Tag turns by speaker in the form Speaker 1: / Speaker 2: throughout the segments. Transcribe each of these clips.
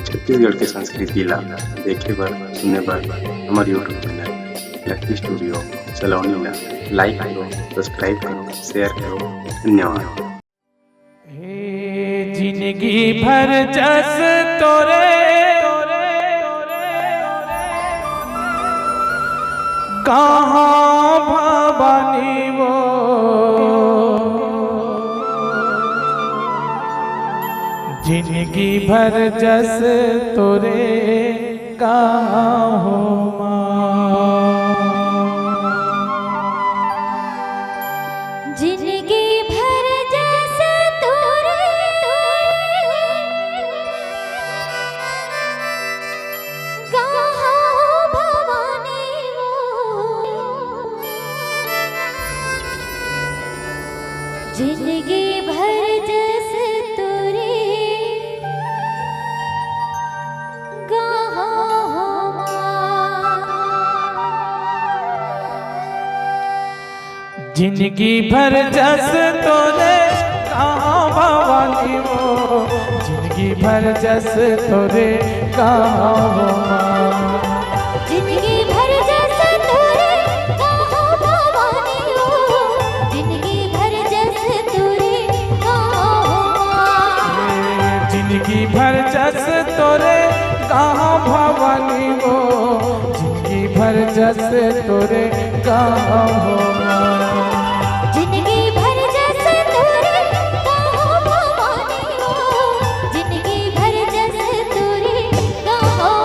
Speaker 1: छत्तीसगढ़ के संस्कृति ला देखे बर सुने बर हमारे यूट्यूब चैनल लकी स्टूडियो सलोनी ला लाइक करो, सब्सक्राइब करो, शेयर करो। धन्यवाद।
Speaker 2: जिंदगी भर जस तोरे कहाँ भवानी वो जिंदगी भर जस तोरे कहाँ हो
Speaker 3: जिंदगी भर जस तोरे कहाँ भवानी वो जिंदगी भर जस तोरे
Speaker 2: जिंदगी भर जस तोरे कहाँ भवानी वो जिंदगी भर जस तोरे कहाँ हो
Speaker 3: जिंदगी भर जस तोरे कहाँ भवानी वो जिंदगी भर जस तोरे कहाँ
Speaker 2: जिंदगी भर जस तोरे कहाँ भवानी वो जिंदगी भर जस तोरे कहाँ हो
Speaker 3: जिंदगी भर जस तोरे कहाँ भवानी वो जिंदगी भर जस तोरे कहाँ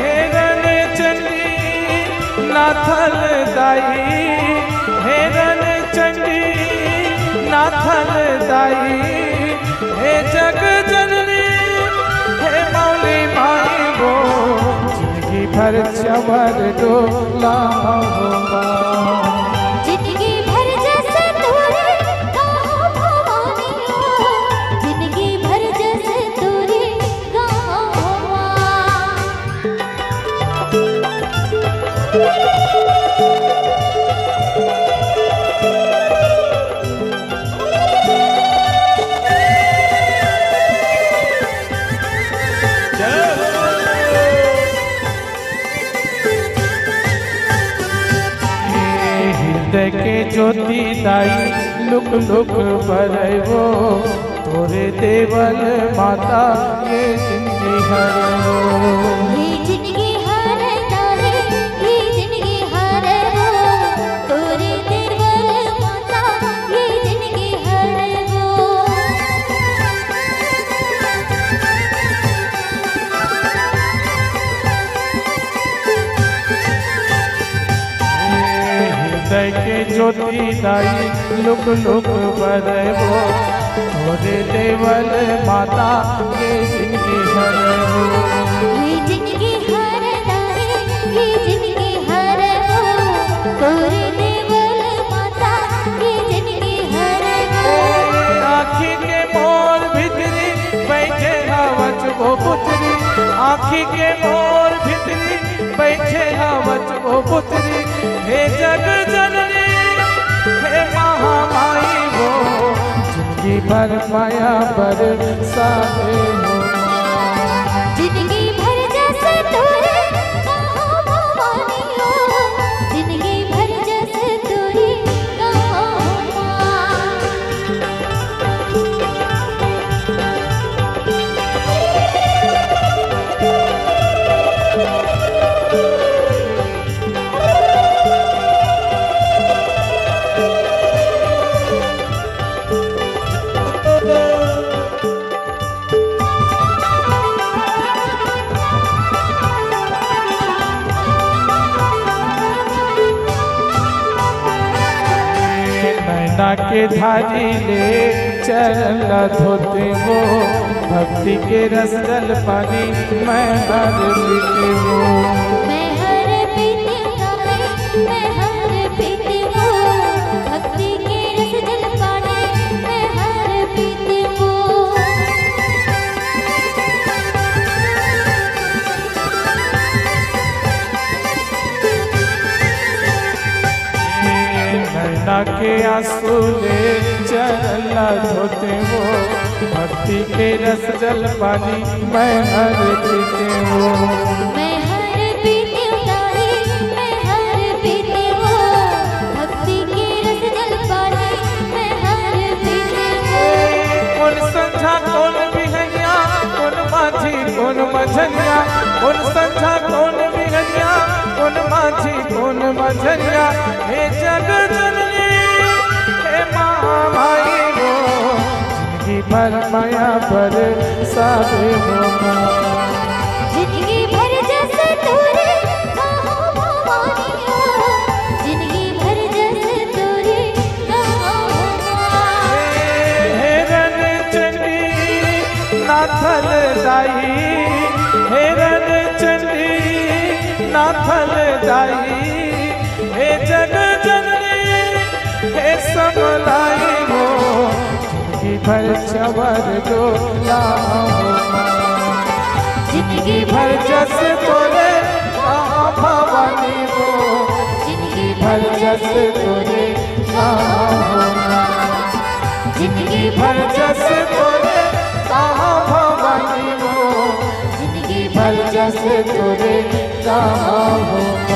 Speaker 2: हेरन चंडी नाथल दाई हेरन चंडी नाथल दाई हे जग जननी हे मौली माई वो जिंदगी भर चवर डोला होगा
Speaker 3: जिंदगी भर जस तोरे कहाँ भवानी वो जिंदगी भर जस तोरे
Speaker 2: हृदय के ज्योति दाई लुक लुक बरवो तोरे देवल माता ये जिंदगी हरो
Speaker 3: ये जिंदगी हर तारे ये जिंदगी हर वो तोरे देवल माता ये जिंदगी हर वो
Speaker 2: हृदय के ज्योति दाई लुक लुक बरवो तोरे देवल माता ये जिंदगी हरो
Speaker 3: ये जिंदगी हर तारे ये जिंदगी हर वो तोरे देवल माता ये जिंदगी हर वो
Speaker 2: आँखी के मोर भितरी बैठे हवच वो पुत्री आँखी के मोर भितरी बैठे हवच वो पुत्री हे जग जननी हे महामाई वो जिंदगी भर माया बरसावे हो
Speaker 3: जिंदगी भर जस तोरे कहाँ भवानी हो जिंदगी भर जस तोरे
Speaker 2: नैना के धारी ले चल धोते हो भक्ति के रस जल पानी मैं हर पीते हो
Speaker 3: मैं हर पीती हूँ मैं हर पीती हूँ भक्ति के रस जल पानी मैं हर पीती हूँ
Speaker 2: नैना के आंसू ले चरला धोते हो, भक्ति के रस जल पानी मैं हर पीते हो।
Speaker 3: मैं हर पीती हूँ तारी, मैं हर पीती हूँ, भक्ति के रस जल पानी मैं हर पीती हूँ।
Speaker 2: कौन संझा कौन बिहनिया, कौन माझी कौन मझनिया, कौन संझा कौन बिहनिया, कौन माझी कौन मझनिया, हे जग जननी हे महामाई हो, जिंदगी भर माया पर साबे हो।
Speaker 3: जिंदगी भर जैसे तोरे कहो भवानी हो, जिंदगी भर जैसे तोरे कहो भवानी।
Speaker 2: हे रन चंडी नाथल दाई, हे रन चंडी नाथल दाई, हे जग जननी हे समलाई हो, जिंदगी भर चवर डोला हो।
Speaker 3: जिंदगी
Speaker 2: भर जस तोरे कहाँ भवानी हो,
Speaker 3: जिंदगी
Speaker 2: भर जस तोरे कहाँ हो।
Speaker 3: जिंदगी
Speaker 2: भर जस तोरे कहाँ भवानी हो,
Speaker 3: जिंदगी
Speaker 2: भर जस तोरे कहाँ हो।